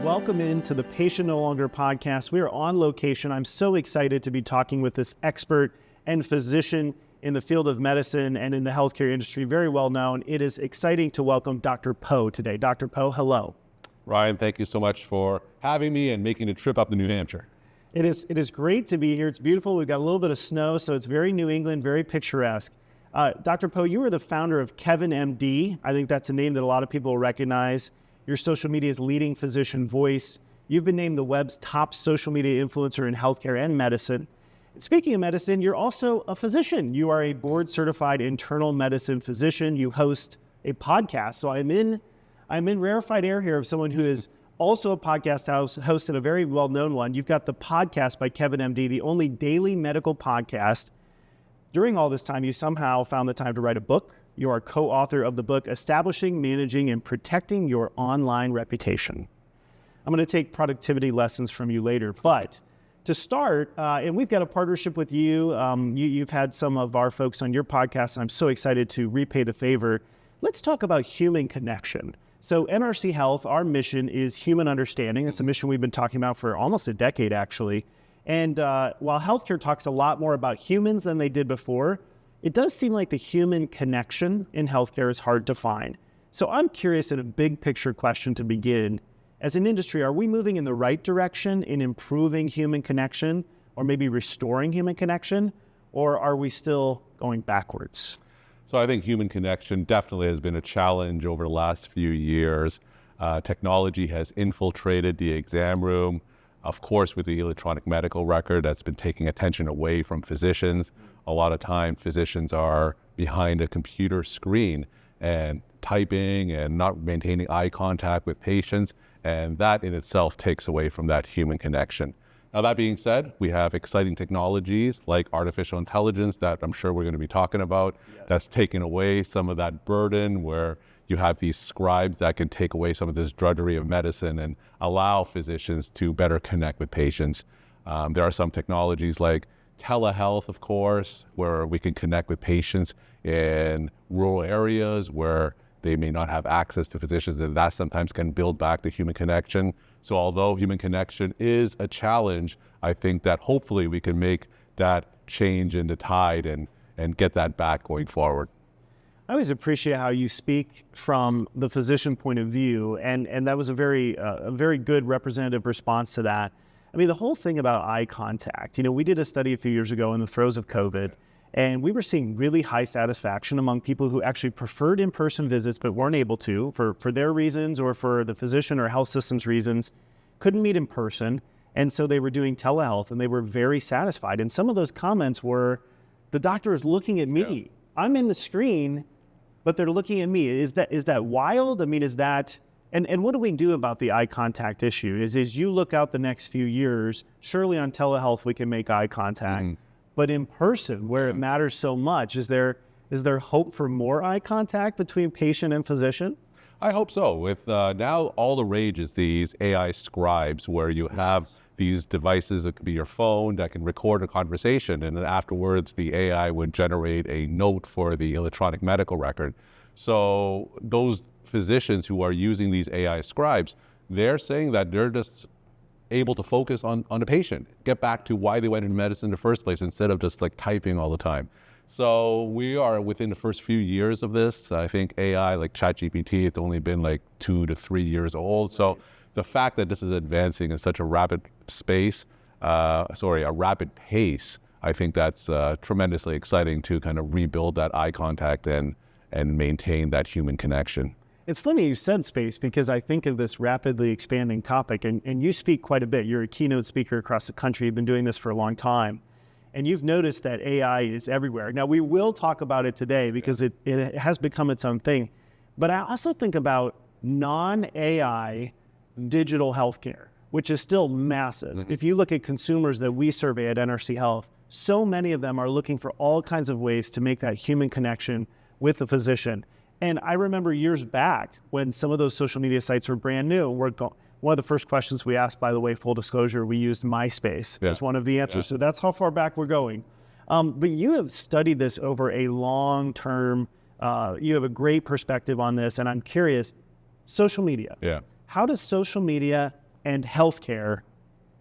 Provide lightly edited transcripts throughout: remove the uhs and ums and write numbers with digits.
Welcome into the Patient No Longer podcast. We are on location. I'm so excited to be talking with this expert and physician in the field of medicine and in the healthcare industry, very well known. It is exciting to welcome Dr. Poe today. Dr. Poe, hello. Ryan, thank you so much for having me and making the trip up to New Hampshire. It is great to be here. It's beautiful. We've got a little bit of snow, so it's very New England, very picturesque. Dr. Poe, you are the founder of KevinMD. I think that's a name that a lot of people will recognize. Your social media's leading physician voice. You've been named the web's top social media influencer in healthcare and medicine. Speaking of medicine, you're also a physician. You are a board-certified internal medicine physician. You host a podcast. So I'm in rarefied air here of someone who is also a podcast host and a very well-known one. You've got the podcast by KevinMD, the only daily medical podcast. During all this time, you somehow found the time to write a book. You are co-author of the book, Establishing, Managing, and Protecting Your Online Reputation. I'm going to take productivity lessons from you later, but to start, and we've got a partnership with you. You've had some of our folks on your podcast, and I'm so excited to repay the favor. Let's talk about human connection. So NRC Health, our mission is human understanding. It's a mission we've been talking about for almost a decade, actually. And while healthcare talks a lot more about humans than they did before, it does seem like the human connection in healthcare is hard to find. So I'm curious, in a big picture question to begin, as an industry, are we moving in the right direction in improving human connection or maybe restoring human connection, or are we still going backwards? So I think human connection definitely has been a challenge over the last few years. Technology has infiltrated the exam room. Of course, with the electronic medical record, that's been taking attention away from physicians. A lot of time, physicians are behind a computer screen and typing and not maintaining eye contact with patients, and that in itself takes away from that human connection. Now, that being said, we have exciting technologies like artificial intelligence that I'm sure we're going to be talking about. Yes. That's taken away some of that burden where you have these scribes that can take away some of this drudgery of medicine and allow physicians to better connect with patients. There are some technologies like telehealth, of course, where we can connect with patients in rural areas where they may not have access to physicians, and that sometimes can build back the human connection. So although human connection is a challenge, I think that hopefully we can make that change in the tide and get that back going forward. I always appreciate how you speak from the physician point of view, and that was a very good representative response to that. I mean, the whole thing about eye contact, we did a study a few years ago in the throes of COVID, and we were seeing really high satisfaction among people who actually preferred in-person visits but weren't able to, for their reasons or for the physician or health system's reasons, couldn't meet in person, and so they were doing telehealth, and they were very satisfied. And some of those comments were, the doctor is looking at me. Yeah. I'm in the screen, but they're looking at me. Is that wild? I mean, is that, and what do we do about the eye contact issue? Is you look out the next few years, surely on telehealth we can make eye contact, but in person where it matters so much, is there hope for more eye contact between patient and physician? I hope so. With now all the rage is these AI scribes where you have these devices, it could be your phone that can record a conversation, and then afterwards the AI would generate a note for the electronic medical record. So those physicians who are using these AI scribes, they're saying that they're just able to focus on the patient, get back to why they went into medicine in the first place instead of just like typing all the time. So we are within the first few years of this. I think AI like ChatGPT, it's only been like 2 to 3 years old. So the fact that this is advancing in such a rapid rapid pace, I think that's tremendously exciting to kind of rebuild that eye contact and maintain that human connection. It's funny you said space because I think of this rapidly expanding topic, and you speak quite a bit. You're a keynote speaker across the country. You've been doing this for a long time, and you've noticed that AI is everywhere. Now, we will talk about it today because it has become its own thing, but I also think about non-AI digital healthcare, which is still massive. Mm-hmm. If you look at consumers that we survey at NRC Health, so many of them are looking for all kinds of ways to make that human connection with the physician. And I remember years back when some of those social media sites were brand new, one of the first questions we asked, by the way, full disclosure, we used MySpace as one of the answers. Yeah. So that's how far back we're going. But you have studied this over a long term. You have a great perspective on this. And I'm curious, social media. Yeah. How does social media and healthcare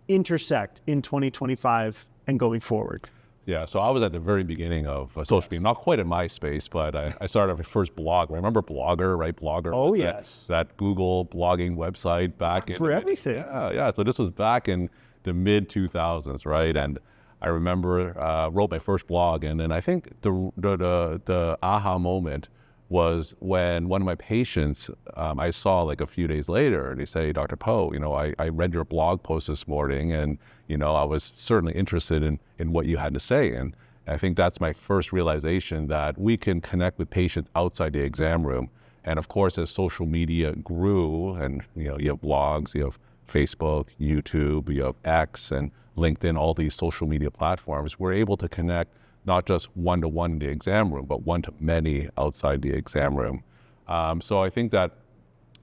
intersect in 2025 and going forward? Yeah, so I was at the very beginning of social media, not quite in MySpace, but I started my first blog. Remember Blogger, right? Blogger. Oh, yes. That Google blogging website back in... For everything. Yeah. So this was back in the mid 2000s, right? And I remember wrote my first blog, and then I think the aha moment was when one of my patients I saw like a few days later, and they say, Dr. Poe, I read your blog post this morning, and I was certainly interested in what you had to say. And I think that's my first realization that we can connect with patients outside the exam room. And of course, as social media grew, and you have blogs, you have Facebook, YouTube, you have X and LinkedIn, all these social media platforms, we're able to connect not just one-to-one in the exam room, but one-to-many outside the exam room. So I think that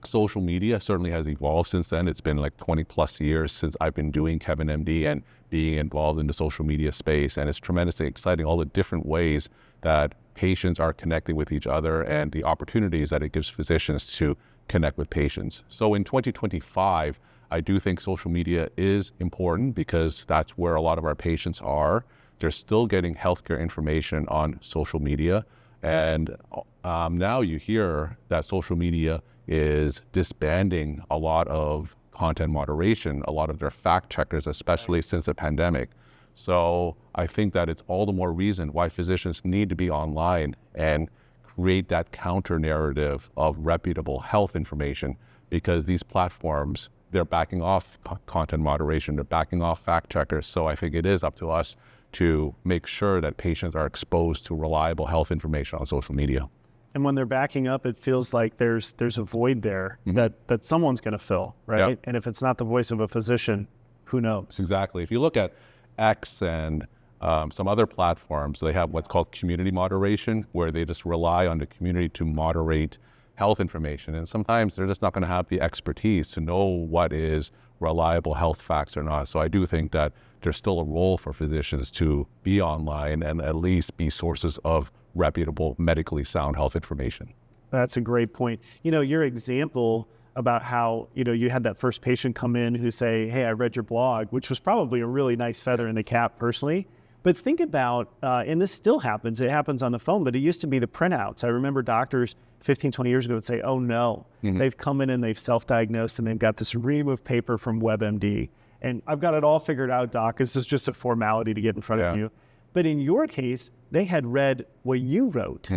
social media certainly has evolved since then. It's been like 20 plus years since I've been doing KevinMD and being involved in the social media space. And it's tremendously exciting, all the different ways that patients are connecting with each other and the opportunities that it gives physicians to connect with patients. So in 2025, I do think social media is important because that's where a lot of our patients are. They're still getting healthcare information on social media. And now you hear that social media is disbanding a lot of content moderation, a lot of their fact checkers, especially since the pandemic. So I think that it's all the more reason why physicians need to be online and create that counter narrative of reputable health information, because these platforms, they're backing off content moderation, they're backing off fact checkers. So I think it is up to us to make sure that patients are exposed to reliable health information on social media. And when they're backing up, it feels like there's a void there that someone's going to fill, right? Yep. And if it's not the voice of a physician, who knows? Exactly. If you look at X and some other platforms, they have what's called community moderation, where they just rely on the community to moderate health information. And sometimes they're just not going to have the expertise to know what is reliable health facts or not. So I do think that there's still a role for physicians to be online and at least be sources of reputable, medically sound health information. That's a great point. Your example about how, you had that first patient come in who say, hey, I read your blog, which was probably a really nice feather in the cap personally. But think about, and this still happens, it happens on the phone, but it used to be the printouts. I remember doctors 15, 20 years ago would say, oh no, they've come in and they've self-diagnosed and they've got this ream of paper from WebMD. And I've got it all figured out, doc. This is just a formality to get in front of you. But in your case, they had read what you wrote.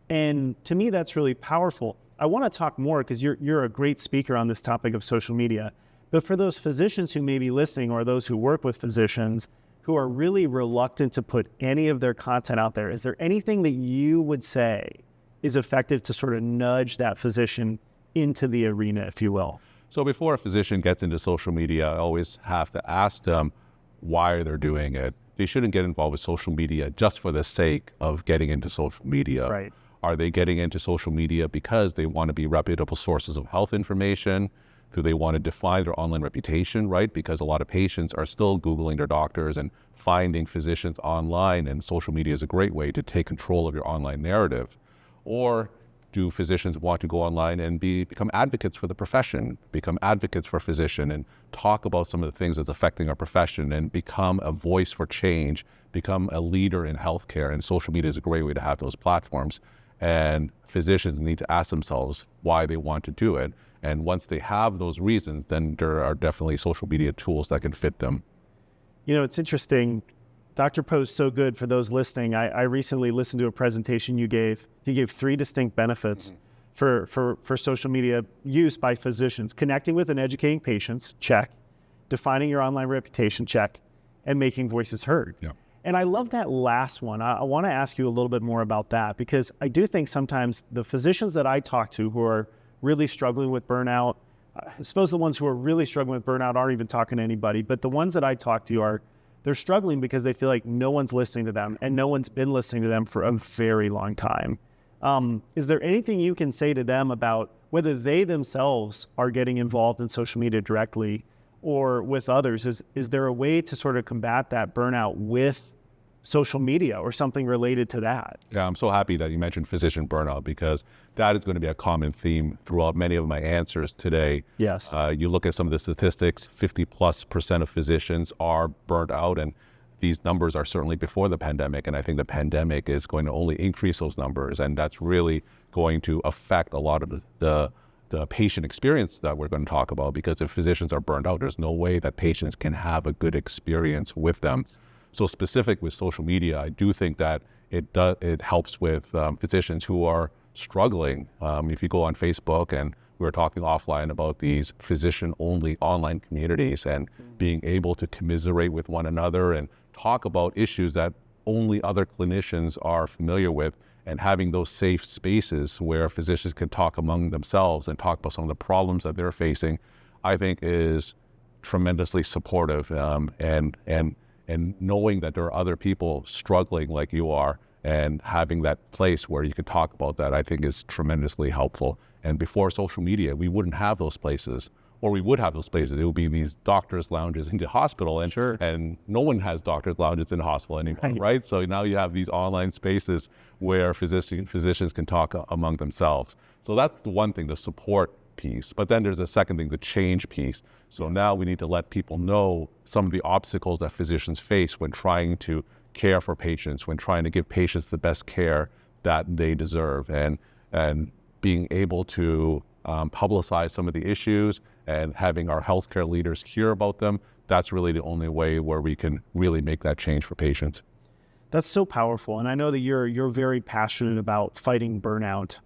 And to me, that's really powerful. I want to talk more because you're a great speaker on this topic of social media. But for those physicians who may be listening, or those who work with physicians who are really reluctant to put any of their content out there, is there anything that you would say is effective to sort of nudge that physician into the arena, if you will? So before a physician gets into social media, I always have to ask them why they're doing it. They shouldn't get involved with social media just for the sake of getting into social media. Right. Are they getting into social media because they want to be reputable sources of health information? Do they want to define their online reputation, right? Because a lot of patients are still Googling their doctors and finding physicians online, and social media is a great way to take control of your online narrative. Or do physicians want to go online and become advocates for the profession, become advocates for physician, and talk about some of the things that's affecting our profession and become a voice for change, become a leader in healthcare? And social media is a great way to have those platforms. And physicians need to ask themselves why they want to do it. And once they have those reasons, then there are definitely social media tools that can fit them. It's interesting. Dr. Poe's so good. For those listening, I recently listened to a presentation you gave. He gave 3 distinct benefits for social media use by physicians: connecting with and educating patients, check; defining your online reputation, check; and making voices heard. Yeah. And I love that last one. I want to ask you a little bit more about that, because I do think sometimes the physicians that I talk to who are really struggling with burnout, I suppose the ones who are really struggling with burnout aren't even talking to anybody, but the ones that I talk to they're struggling because they feel like no one's listening to them, and no one's been listening to them for a very long time. Is there anything you can say to them about whether they themselves are getting involved in social media directly or with others? Is there a way to sort of combat that burnout with social media or something related to that. Yeah, I'm so happy that you mentioned physician burnout, because that is going to be a common theme throughout many of my answers today. Yes. You look at some of the statistics, 50+% of physicians are burnt out, and these numbers are certainly before the pandemic, and I think the pandemic is going to only increase those numbers, and that's really going to affect a lot of the patient experience that we're going to talk about, because if physicians are burned out, there's no way that patients can have a good experience with them. So specific with social media, I do think that it helps with physicians who are struggling. If you go on Facebook, and we were talking offline about these physician-only online communities and being able to commiserate with one another and talk about issues that only other clinicians are familiar with, and having those safe spaces where physicians can talk among themselves and talk about some of the problems that they're facing, I think is tremendously supportive. And knowing that there are other people struggling like you are, and having that place where you can talk about that, I think is tremendously helpful. And before social media, we wouldn't have those places, or we would have those places. It would be these doctors' lounges in the hospital, and Sure. and no one has doctors' lounges in the hospital anymore, right? So now you have these online spaces where physicians can talk among themselves. So that's the one thing, the support piece. But then there's a second thing, the change piece. So now we need to let people know some of the obstacles that physicians face when trying to care for patients, when trying to give patients the best care that they deserve, and being able to publicize some of the issues and having our healthcare leaders hear about them. That's really the only way where we can really make that change for patients. That's so powerful, and I know that you're very passionate about fighting burnout.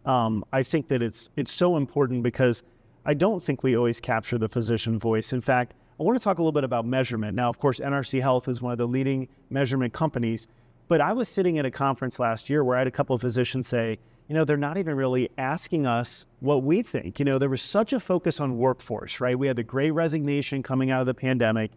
I think that it's so important, because I don't think we always capture the physician voice. In fact, I want to talk a little bit about measurement. Now, of course, NRC Health is one of the leading measurement companies, but I was sitting at a conference last year where I had a couple of physicians say, they're not even really asking us what we think. There was such a focus on workforce, right? We had the Great Resignation coming out of the pandemic,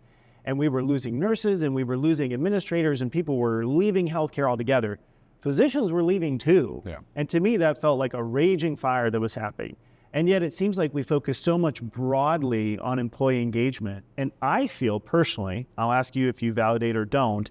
and we were losing nurses, and we were losing administrators, and people were leaving healthcare altogether. Physicians were leaving too. Yeah. And to me, that felt like a raging fire that was happening. And yet it seems like we focus so much broadly on employee engagement. And I feel personally, I'll ask you if you validate or don't,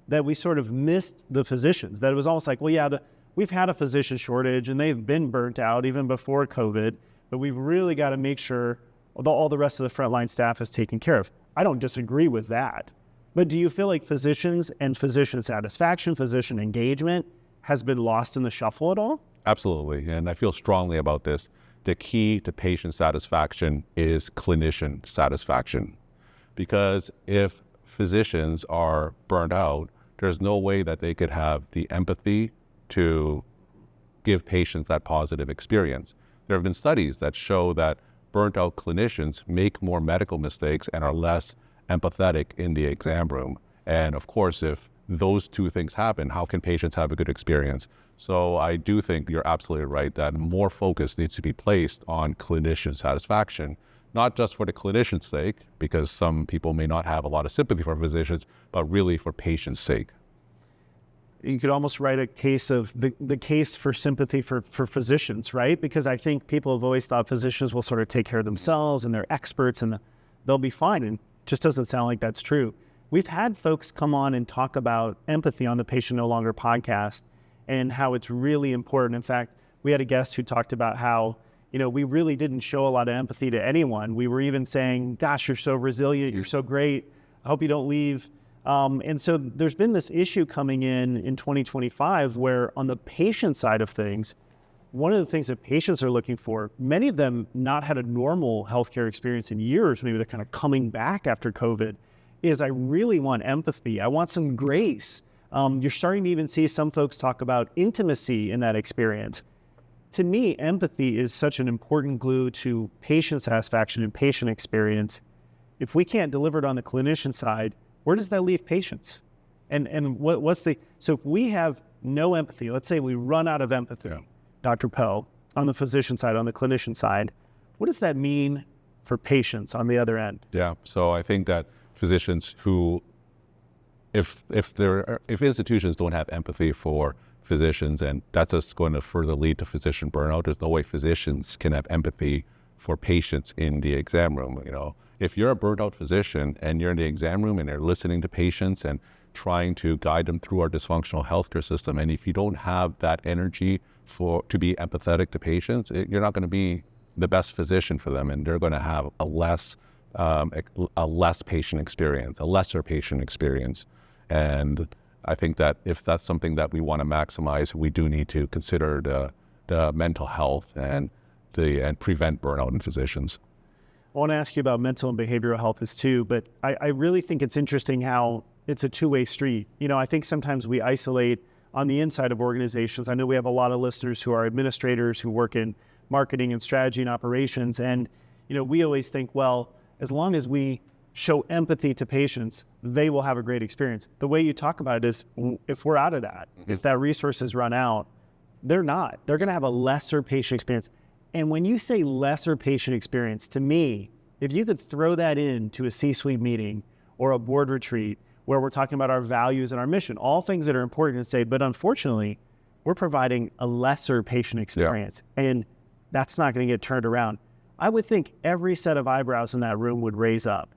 that we sort of missed the physicians. That it was almost like, well, yeah, we've had a physician shortage, and they've been burnt out even before COVID, but we've really got to make sure all the rest of the frontline staff is taken care of. I don't disagree with that. But do you feel like physicians and physician satisfaction, physician engagement has been lost in the shuffle at all? Absolutely, and I feel strongly about this. The key to patient satisfaction is clinician satisfaction, because if physicians are burned out, there's no way that they could have the empathy to give patients that positive experience. There have been studies that show that burnt out clinicians make more medical mistakes and are less empathetic in the exam room. And of course, if those two things happen, how can patients have a good experience? So I do think you're absolutely right that more focus needs to be placed on clinician satisfaction, not just for the clinician's sake, because some people may not have a lot of sympathy for physicians, but really for patients' sake. You could almost write a case of the case for sympathy for physicians, right? Because I think people have always thought physicians will sort of take care of themselves and they're experts and they'll be fine. And it just doesn't sound like that's true. We've had folks come on and talk about empathy on the Patient No Longer podcast and how it's really important. In fact, we had a guest who talked about how, we really didn't show a lot of empathy to anyone. We were even saying, gosh, you're so resilient, you're so great, I hope you don't leave. And so there's been this issue coming in 2025 where on the patient side of things, one of the things that patients are looking for, many of them not had a normal healthcare experience in years, maybe they're kind of coming back after COVID, is I really want empathy. I want some grace. You're starting to even see some folks talk about intimacy in that experience. To me, empathy is such an important glue to patient satisfaction and patient experience. If we can't deliver it on the clinician side, where does that leave patients? And so if we have no empathy, let's say we run out of empathy, Dr. Poe, on the physician side, on the clinician side, what does that mean for patients on the other end? Yeah, so I think that physicians who, if institutions don't have empathy for physicians, and that's just going to further lead to physician burnout. There's no way physicians can have empathy for patients in the exam room. If you're a burnt out physician and you're in the exam room and you're listening to patients and trying to guide them through our dysfunctional healthcare system. And if you don't have that energy to be empathetic to patients, you're not going to be the best physician for them, and they're going to have a lesser patient experience. And I think that if that's something that we want to maximize, we do need to consider the mental health and prevent burnout in physicians. I want to ask you about mental and behavioral health too, but I really think it's interesting how it's a two-way street. I think sometimes we isolate on the inside of organizations. I know we have a lot of listeners who are administrators who work in marketing and strategy and operations. And, we always think, well, as long as we show empathy to patients, they will have a great experience. The way you talk about it is if we're out of that, if that resource has run out, they're not. They're going to have a lesser patient experience. And when you say lesser patient experience, to me, if you could throw that into a C-suite meeting or a board retreat where we're talking about our values and our mission, all things that are important to say, but unfortunately, we're providing a lesser patient experience. Yeah. And that's not going to get turned around. I would think every set of eyebrows in that room would raise up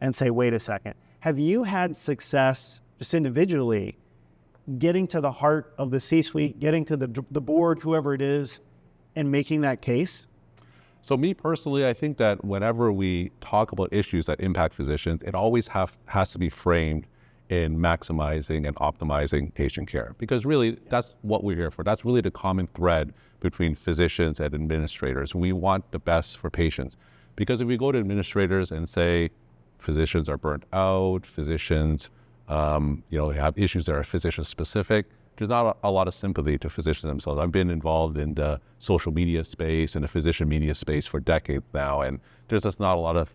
and say, wait a second, have you had success just individually getting to the heart of the C-suite, getting to the board, whoever it is, and making that case? So me personally, I think that whenever we talk about issues that impact physicians, it always has to be framed in maximizing and optimizing patient care, because really that's what we're here for. That's really the common thread between physicians and administrators. We want the best for patients, because if we go to administrators and say physicians are burnt out, physicians have issues that are physician specific, there's not a lot of sympathy to physicians themselves. I've been involved in the social media space and the physician media space for decades now, and there's just not a lot of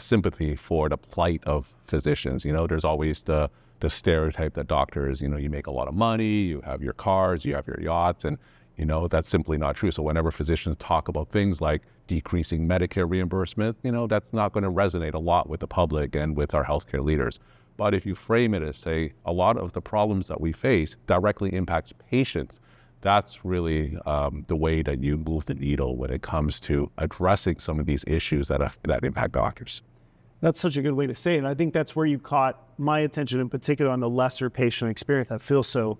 sympathy for the plight of physicians. There's always the stereotype that doctors, you make a lot of money, you have your cars, you have your yachts, and that's simply not true. So whenever physicians talk about things like decreasing Medicare reimbursement, that's not going to resonate a lot with the public and with our healthcare leaders. But if you frame it as, say, a lot of the problems that we face directly impacts patients, that's really the way that you move the needle when it comes to addressing some of these issues that impact doctors. That's such a good way to say it. And I think that's where you caught my attention in particular on the lesser patient experience that feels so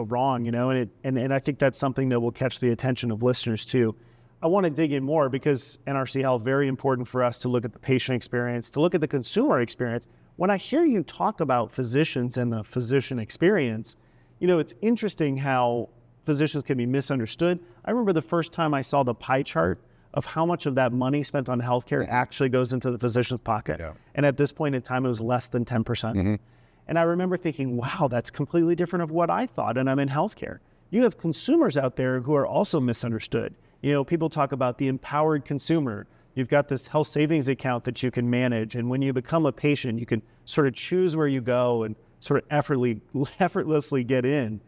wrong, and I think that's something that will catch the attention of listeners too. I want to dig in more because NRC Health, very important for us to look at the patient experience, to look at the consumer experience. When I hear you talk about physicians and the physician experience, it's interesting how physicians can be misunderstood. I remember the first time I saw the pie chart of how much of that money spent on healthcare actually goes into the physician's pocket. Yeah. And at this point in time, it was less than 10%. Mm-hmm. And I remember thinking, wow, that's completely different of what I thought, and I'm in healthcare. You have consumers out there who are also misunderstood. People talk about the empowered consumer. You've got this health savings account that you can manage, and when you become a patient, you can sort of choose where you go and sort of effortlessly get in.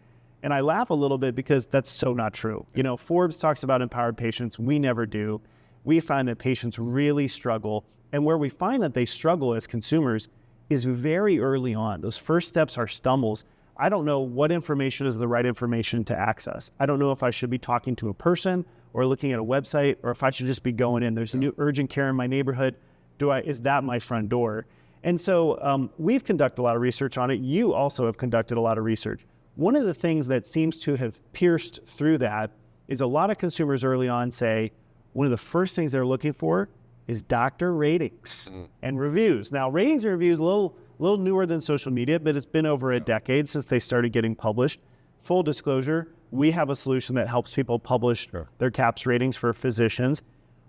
And I laugh a little bit because that's so not true. Forbes talks about empowered patients. We never do. We find that patients really struggle, and where we find that they struggle as consumers is very early on. Those first steps are stumbles. I don't know what information is the right information to access. I don't know if I should be talking to a person or looking at a website, or if I should just be going in. There's a new urgent care in my neighborhood. Is that my front door? And so we've conducted a lot of research on it. You also have conducted a lot of research. One of the things that seems to have pierced through that is a lot of consumers early on say one of the first things they're looking for is doctor ratings and reviews. Now, ratings and reviews, a little newer than social media, but it's been over a decade since they started getting published. Full disclosure, we have a solution that helps people publish their CAHPS ratings for physicians.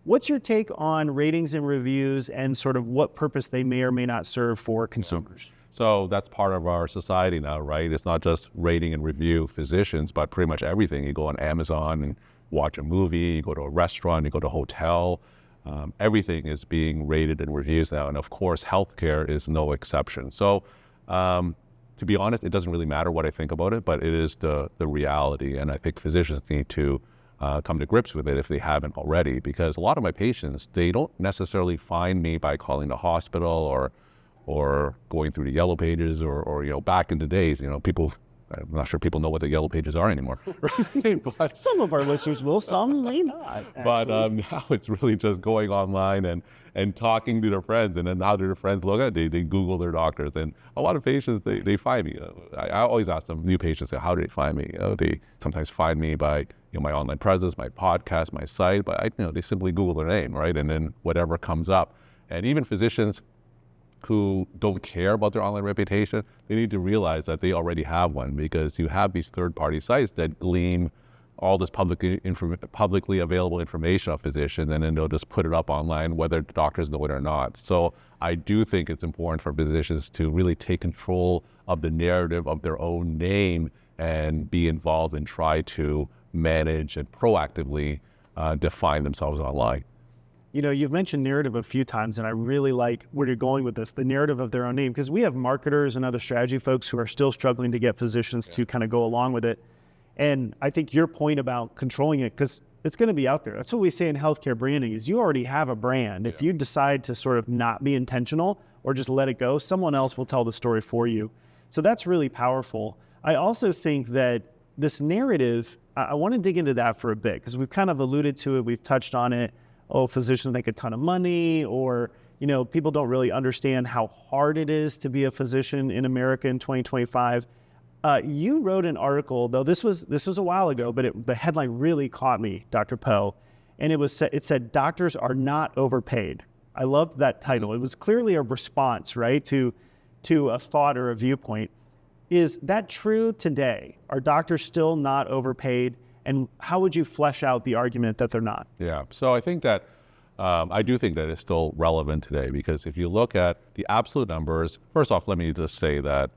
What's your take on ratings and reviews and sort of what purpose they may or may not serve for consumers? So that's part of our society now, right? It's not just rating and review physicians, but pretty much everything. You go on Amazon and watch a movie, you go to a restaurant, you go to a hotel. Everything is being rated and reviewed now, and of course, healthcare is no exception. So, to be honest, it doesn't really matter what I think about it, but it is the reality, and I think physicians need to come to grips with it if they haven't already, because a lot of my patients, they don't necessarily find me by calling the hospital or going through the yellow pages or back in the days, people I'm not sure people know what the yellow pages are anymore. Right? But, Some of our listeners will, some may not. but now it's really just going online and talking to their friends, and then how do their friends look at it? They Google their doctors, and a lot of patients, they find me. I always ask them, new patients, how do they find me? They sometimes find me by my online presence, my podcast, my site, but they simply Google their name, right? And then whatever comes up. And even physicians who don't care about their online reputation, they need to realize that they already have one, because you have these third-party sites that glean all this publicly available information of physicians, and then they'll just put it up online whether doctors know it or not. So I do think it's important for physicians to really take control of the narrative of their own name and be involved and try to manage and proactively define themselves online. You've mentioned narrative a few times, and I really like where you're going with this, the narrative of their own name, because we have marketers and other strategy folks who are still struggling to get physicians to kind of go along with it. And I think your point about controlling it, because it's going to be out there. That's what we say in healthcare branding, is you already have a brand. If you decide to sort of not be intentional or just let it go, someone else will tell the story for you. So that's really powerful. I also think that this narrative, I want to dig into that for a bit, because we've kind of alluded to it. We've touched on it. Physicians make a ton of money, or, people don't really understand how hard it is to be a physician in America in 2025. You wrote an article, though this was a while ago, but the headline really caught me, Dr. Poe, and it said, "Doctors are not overpaid." I loved that title. It was clearly a response, right, to a thought or a viewpoint. Is that true today? Are doctors still not overpaid? And how would you flesh out the argument that they're not? Yeah, so I think that, I do think that it's still relevant today, because if you look at the absolute numbers, first off, let me just say that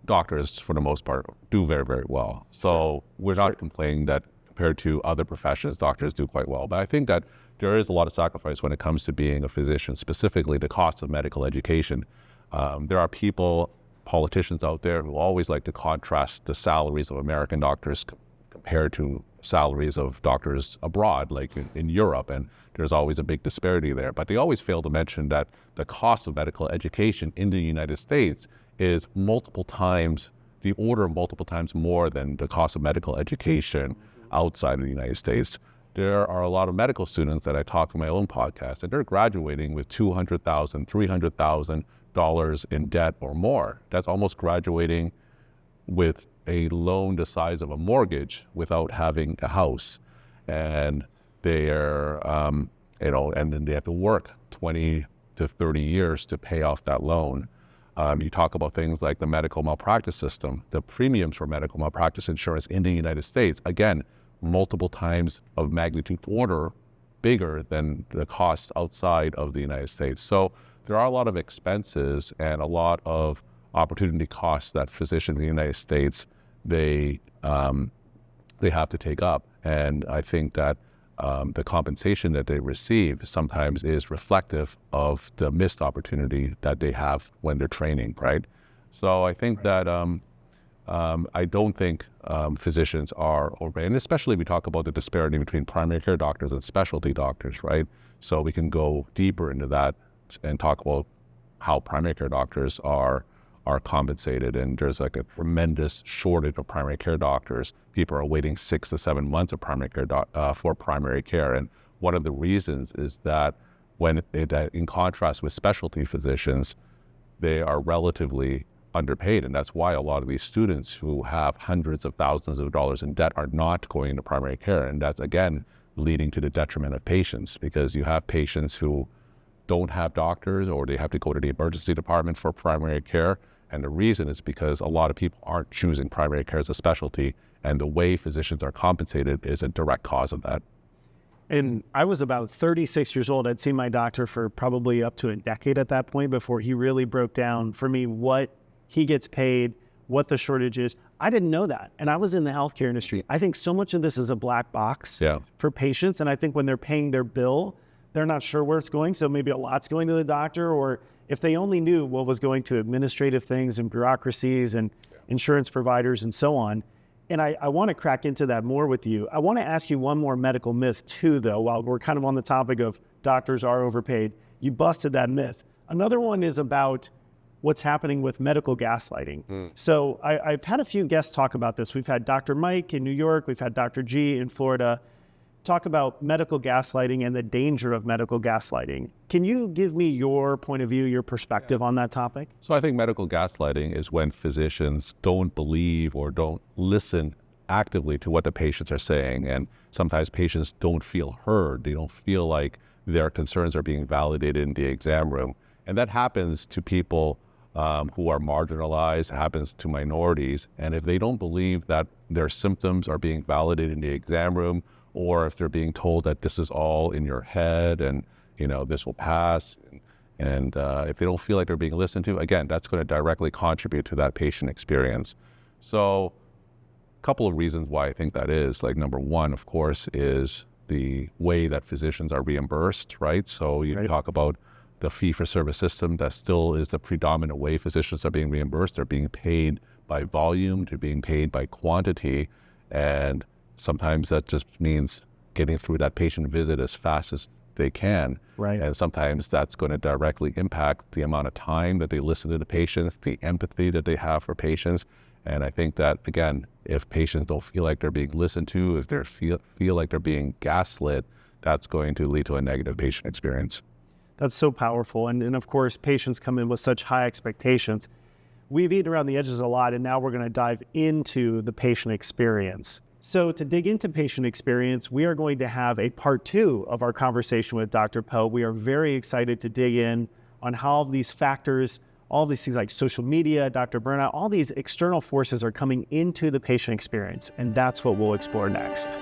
doctors, for the most part, do very, very well. So we're not complaining that compared to other professions, doctors do quite well. But I think that there is a lot of sacrifice when it comes to being a physician, specifically the cost of medical education. There are politicians out there who always like to contrast the salaries of American doctors compared to salaries of doctors abroad, like in Europe, and there's always a big disparity there. But they always fail to mention that the cost of medical education in the United States is multiple times more than the cost of medical education outside of the United States. There are a lot of medical students that I talk to my own podcast, and they're graduating with $200,000, $300,000 in debt or more. That's almost graduating with a loan the size of a mortgage without having a house. And they're, and then they have to work 20 to 30 years to pay off that loan. You talk about things like the medical malpractice system, the premiums for medical malpractice insurance in the United States, again, multiple times of magnitude order bigger than the costs outside of the United States. So there are a lot of expenses and a lot of opportunity costs that physicians in the United States, they have to take up. And I think that the compensation that they receive sometimes is reflective of the missed opportunity that they have when they're training, right? So I think that I don't think physicians are overpaid, and especially we talk about the disparity between primary care doctors and specialty doctors, right? So we can go deeper into that and talk about how primary care doctors are compensated, and there's like a tremendous shortage of primary care doctors. People are waiting 6 to 7 months of primary care for primary care, and one of the reasons is that in contrast with specialty physicians, they are relatively underpaid, and that's why a lot of these students who have hundreds of thousands of dollars in debt are not going into primary care, and that's again leading to the detriment of patients, because you have patients who don't have doctors, or they have to go to the emergency department for primary care. And the reason is because a lot of people aren't choosing primary care as a specialty, and the way physicians are compensated is a direct cause of that. And I was about 36 years old. I'd seen my doctor for probably up to a decade at that point before he really broke down for me what he gets paid, what the shortage is. I didn't know that. And I was in the healthcare industry. I think so much of this is a black box for patients. And I think when they're paying their bill, they're not sure where it's going. So maybe a lot's going to the doctor, or if they only knew what was going to administrative things and bureaucracies and insurance providers and so on. And I want to crack into that more with you. I want to ask you one more medical myth too, though, while we're kind of on the topic of doctors are overpaid. You busted that myth. Another one is about what's happening with medical gaslighting. So I've had a few guests talk about this. We've had Dr. Mike in New York, we've had Dr. G in Florida, talk about medical gaslighting and the danger of medical gaslighting. Can you give me your point of view, your perspective on that topic? So I think medical gaslighting is when physicians don't believe or don't listen actively to what the patients are saying. And sometimes patients don't feel heard. They don't feel like their concerns are being validated in the exam room. And that happens to people who are marginalized, happens to minorities. And if they don't believe that their symptoms are being validated in the exam room, or if they're being told that this is all in your head and, this will pass, and if they don't feel like they're being listened to, again, that's going to directly contribute to that patient experience. So a couple of reasons why I think that is. Like, number one, of course, is the way that physicians are reimbursed, right? So you talk about the fee-for-service system. That still is the predominant way physicians are being reimbursed. They're being paid by volume, they're being paid by quantity, and sometimes that just means getting through that patient visit as fast as they can. Right. And sometimes that's going to directly impact the amount of time that they listen to the patients, the empathy that they have for patients. And I think that, again, if patients don't feel like they're being listened to, if they feel like they're being gaslit, that's going to lead to a negative patient experience. That's so powerful. And of course, patients come in with such high expectations. We've eaten around the edges a lot, and now we're going to dive into the patient experience. So to dig into patient experience, we are going to have a part 2 of our conversation with Dr. Poe. We are very excited to dig in on how these factors, all these things like social media, Dr. Burnout, all these external forces are coming into the patient experience. And that's what we'll explore next.